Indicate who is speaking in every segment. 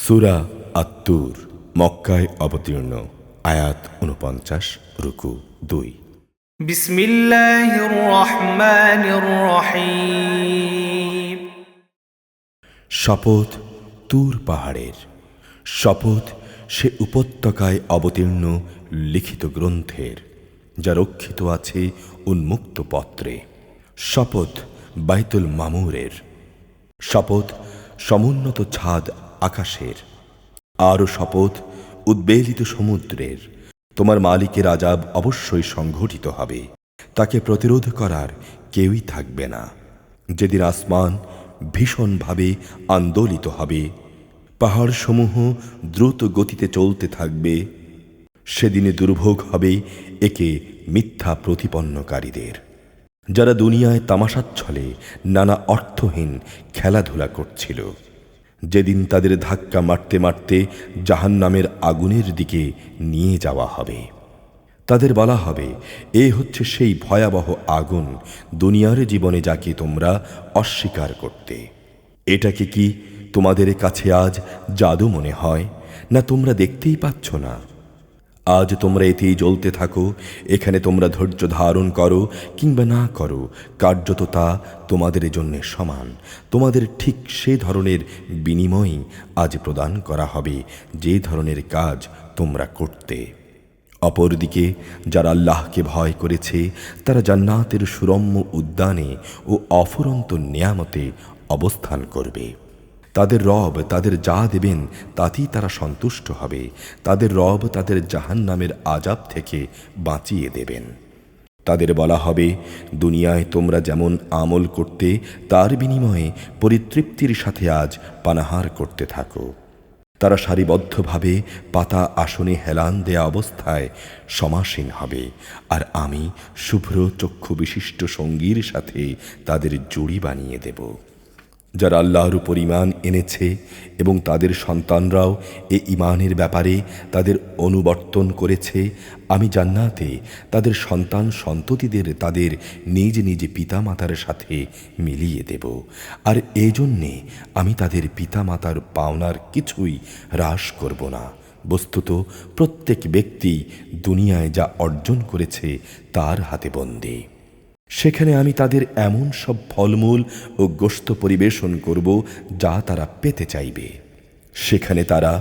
Speaker 1: সূরা আত-তুর মক্কায় অবতীর্ণ। আয়াত ৪৯, রুকু ২।
Speaker 2: বিসমিল্লাহির রহমানির রহিম।
Speaker 1: শপথ তুর পাহাড়ের, শপথ সে উপত্যকায় অবতীর্ণ লিখিত গ্রন্থের, যা রক্ষিত আছে উন্মুক্ত পত্রে। শপথ বাইতুল মামুরের, শপথ সমুন্নত ছাদ আকাশের। আরও শপথ উদ্বেলিত সমুদ্রের। তোমার মালিকের আযাব অবশ্যই সংঘটিত হবে, তাকে প্রতিরোধ করার কেউই থাকবে না। যেদিন আসমান ভীষণভাবে আন্দোলিত হবে, পাহাড়সমূহ দ্রুত গতিতে চলতে থাকবে, সেদিনে দুর্ভোগ হবে একে মিথ্যা প্রতিপন্নকারীদের, যারা দুনিয়ায় তামাশাচ্ছলে নানা অর্থহীন খেলাধুলা করছিল। যেদিন তাদের ধাক্কা মারতে মারতে জাহান্নামের আগুনের দিকে নিয়ে যাওয়া হবে, তাদের বলা হবে, এ হচ্ছে সেই ভয়াবহ আগুন দুনিয়ার জীবনে যাকে তোমরা অস্বীকার করতে। এটাকে কি তোমাদের কাছে আজ জাদু মনে হয়, না তোমরা দেখতেই পাচ্ছ না? আজ তোমরা এতেই জ্বলতে থাকো, এখানে তোমরা ধৈর্য ধারণ করো কিংবা না করো, কার্যত তা তোমাদের জন্য সমান। তোমাদের ঠিক সে ধরনের বিনিময়ই আজ প্রদান করা হবে যে ধরনের কাজ তোমরা করতে। অপরদিকে যারা আল্লাহকে ভয় করেছে, তারা জান্নাতের সুরম্য উদ্যানে ও অফুরন্ত নেয়ামতে অবস্থান করবে। তাদের রব তাদের যা দেবেন তাতেই তারা সন্তুষ্ট হবে। তাদের রব তাদের জাহান্নামের আযাব থেকে বাঁচিয়ে দেবেন। তাদের বলা হবে, দুনিয়ায় তোমরা যেমন আমল করতে তার বিনিময়ে পরিতৃপ্তির সাথে আজ পানাহার করতে থাকো। তারা সারিবদ্ধভাবে পাতা আসনে হেলান দেয়া অবস্থায় সমাসীন হবে, আর আমি শুভ্র চক্ষু বিশিষ্ট সঙ্গীর সাথে তাদের জুড়ি বানিয়ে দেব। যারা আল্লাহর উপর ঈমান এনেছে এবং তাদের সন্তানরাও এ ঈমানের ব্যাপারে তাদের অনুবর্তন করেছে, আমি জান্নাতে তাদের সন্তান সন্ততিদের তাদের নিজ নিজ পিতামাতার সাথে মিলিয়ে দেব। আর এজন্যে আমি তাদের পিতামাতার পাওনার কিছুই হ্রাস করব না। বস্তুত প্রত্যেক ব্যক্তি দুনিয়ায় যা অর্জন করেছে তার হাতে বন্দী। সেখানে আমি তাদের এমন সব ফলমূল ও গোশত পরিবেশন করব যা তারা পেতে চাইবে। সেখানে তারা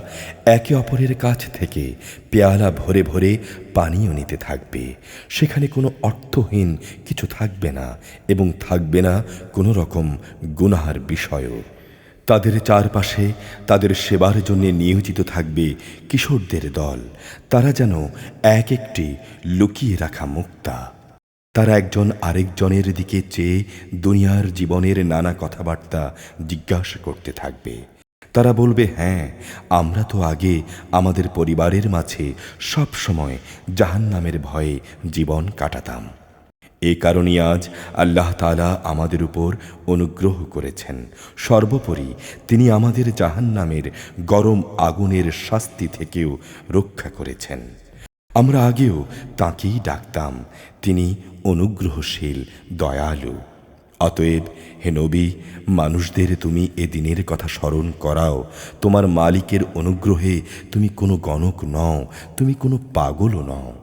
Speaker 1: একে অপরের কাছ থেকে পেয়ালা ভরে ভরে পানীয় নিতে থাকবে। সেখানে কোনো অর্থহীন কিছু থাকবে না, এবং থাকবে না কোনো রকম গুনাহার বিষয়ও। তাদের চারপাশে তাদের সেবার জন্য নিয়োজিত থাকবে কিশোরদের দল। তারা যেন এক একটি লুকিয়ে রাখা মুক্তা। তারা একজন আরেকজনের দিকে চেয়ে দুনিয়ার জীবনের নানা কথাবার্তা জিজ্ঞাসা করতে থাকবে। তারা বলবে, হ্যাঁ, আমরা তো আগে আমাদের পরিবারের মাঝে সব সময় জাহান্নামের ভয়ে জীবন কাটাতাম। এই কারণে আজ আল্লাহ তাআলা আমাদের উপর অনুগ্রহ করেছেন। সর্বোপরি তিনি আমাদের জাহান্নামের গরম আগুনের শাস্তি থেকেও রক্ষা করেছেন। আমরা আগেও তাঁকেই ডাকতাম, তিনি অনুগ্রহশীল, দয়ালু। অতএব হে নবী, মানুষদের তুমি এ দিনের কথা স্মরণ করাও। তোমার মালিকের অনুগ্রহে তুমি কোনো গণক নও, তুমি কোনো পাগলও নও।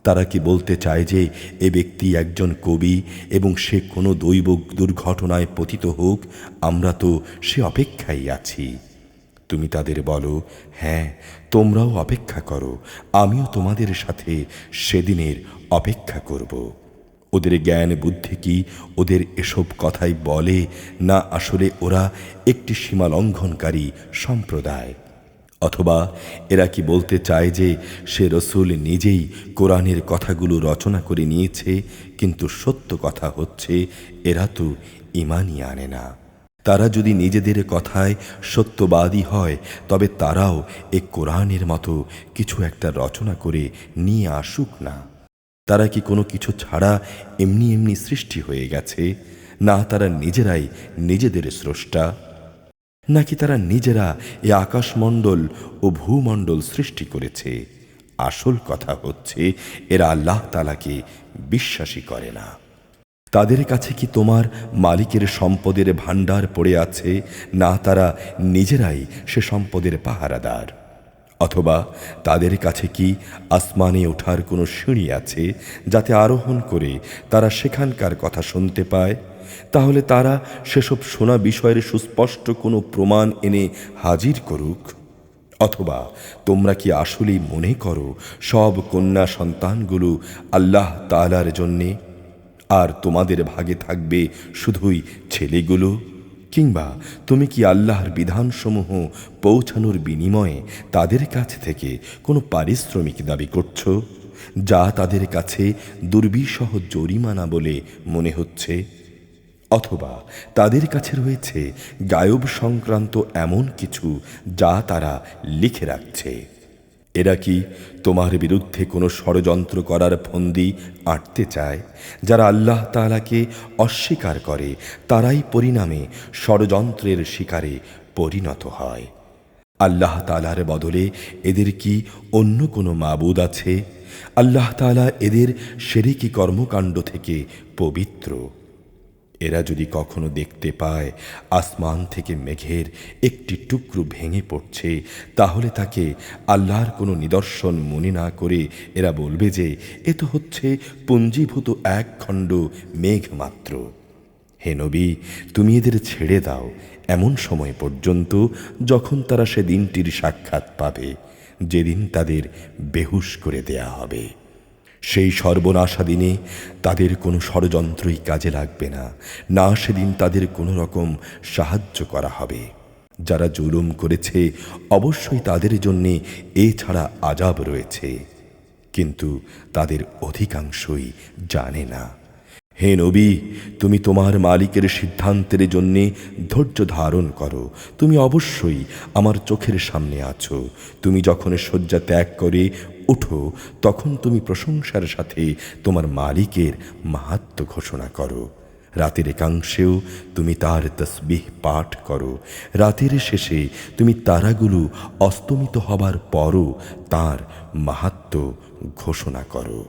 Speaker 1: তারা কি বলতে চায় যে এ ব্যক্তি একজন কবি এবং সে কোনো দৈব দুর্ঘটনায় পতিত হোক, আমরা তো সে অপেক্ষায় আছি। তুমি তাদের বলো, হ্যাঁ, তোমরাও অপেক্ষা করো, আমিও তোমাদের সাথে সেদিনের অপেক্ষা করব। ওদের জ্ঞান বুদ্ধি কি ওদের এসব কথাই বলে, না আসলে ওরা একটি সীমালঙ্ঘনকারী সম্প্রদায়? অথবা এরা কি বলতে চায় যে সে রসূল নিজেই কোরআনের কথাগুলো রচনা করে নিয়েছে? কিন্তু সত্য কথা হচ্ছে, এরা তো ঈমানই আনে না। তারা যদি নিজেদের কথায় সত্যবাদী হয়, তবে তারাও এ কোরআনের মতো কিছু একটা রচনা করে নিয়ে আসুক না। তারা কি কোনো কিছু ছাড়া এমনি এমনি সৃষ্টি হয়ে গেছে? না তারা নিজেরাই নিজেদের স্রষ্টা? নাকি তারা নিজেরা এ আকাশমণ্ডল ও ভূমণ্ডল সৃষ্টি করেছে? আসল কথা হচ্ছে, এরা আল্লাহ তাআলাকে বিশ্বাসই করে না। তাদের কাছে কি তোমার মালিকের সম্পদের ভাণ্ডার পড়ে আছে, না তারা নিজেরাই সে সম্পদের পাহারাদার? অথবা তাদের কাছে কি আসমানে ওঠার কোনো সিঁড়ি আছে, যাতে আরোহণ করে তারা সেখানকার কথা শুনতে পায়? তাহলে তারা সেসব শোনা বিষয়ের সুস্পষ্ট কোনো প্রমাণ এনে হাজির করুক। অথবা তোমরা কি আসলেই মনে করো সব কন্যা সন্তানগুলো আল্লাহ তাআলার জন্যে, আর তোমাদের ভাগে থাকবে শুধুই ছেলেগুলো? কিংবা তুমি কি আল্লাহর বিধানসমূহ পৌঁছানোর বিনিময়ে তাদের কাছ থেকে কোনো পারিশ্রমিক দাবি করছো, যা তাদের কাছে দুর্বিষহ জরিমানা বলে মনে হচ্ছে? অথবা তাদের কাছে রয়েছে গায়ব সংক্রান্ত এমন কিছু যা তারা লিখে রাখছে? এরা কি তোমার বিরুদ্ধে কোনো ষড়যন্ত্র করার ফন্দি আঁটতে চায়? যারা আল্লাহ তাআলাকে অস্বীকার করে তারাই পরিণামে ষড়যন্ত্রের শিকারে পরিণত হয়। আল্লাহ তাআলার বদলে এদের কি অন্য কোনো মাবুদ আছে? আল্লাহ তাআলা এদের শিরকি কর্মকাণ্ড থেকে পবিত্র। এরা যদি কখনো দেখতে পায় আসমান থেকে মেঘের একটি টুকরো ভেঙে পড়ছে, তাহলে তাকে আল্লাহর কোনো নিদর্শন মনে না করে এরা বলবে যে এ তো হচ্ছে পুঞ্জীভূত এক খণ্ড মেঘ মাত্র। হে নবী, তুমি এদের ছেড়ে দাও এমন সময় পর্যন্ত যখন তারা সে দিনটির সাক্ষাৎ পাবে, যেদিন তাদের বেহুশ করে দেয়া হবে। সেই সর্বনাশা দিনে তাদের কোনো ষড়যন্ত্রই কাজে লাগবে না, না সেদিন তাদের কোনো রকম সাহায্য করা হবে। যারা জুলুম করেছে অবশ্যই তাদের জন্যে এছাড়া আযাব রয়েছে, কিন্তু তাদের অধিকাংশই জানে না। হে নবী, তুমি তোমার মালিকের সিদ্ধান্তের জন্যে ধৈর্য ধারণ করো। তুমি অবশ্যই আমার চোখের সামনে আছো। তুমি যখন শয্যা ত্যাগ করে উঠো, তখন তুমি প্রশংসার সাথে তোমার মালিকের মাহাত্ম্য ঘোষণা করো। রাতের একাংশেও তুমি তার তসবিহ পাঠ করো। রাতের শেষে তুমি তারাগুলো অস্তমিত হবার পরও তার মাহাত্ম্য ঘোষণা করো।